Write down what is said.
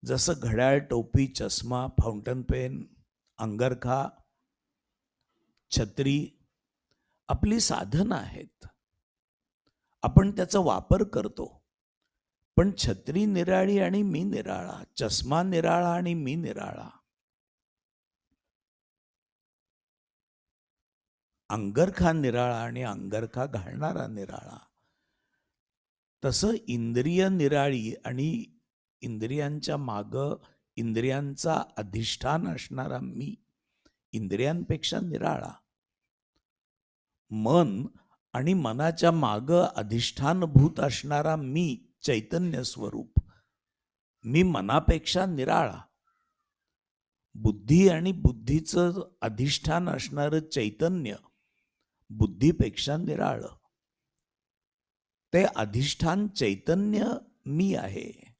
जसं घड्याळ, टोपी, चष्मा, फाउंटन पेन, अंगरखा, छत्री आपली साधनं आहेत. आपण त्याचा वापर करतो. पण छत्री निराळी आणि मी निराळा, चष्मा निराळा आणि मी निराळा. अंगरखा निराळा आणि अंगरखा घालणारा निराळा. तसं इंद्रिय निराळी आणि इंद्रियांच्या मागं इंद्रियांचा अधिष्ठान असणारा मी इंद्रियांपेक्षा निराळा. मन आणि मनाच्या मागं अधिष्ठानभूत असणारा मी चैतन्य स्वरूप मी मनापेक्षा निराळा. बुद्धी आणि बुद्धीचं अधिष्ठान असणारं चैतन्य बुद्धीपेक्षा निराळं. ते अधिष्ठान चैतन्य मी आहे.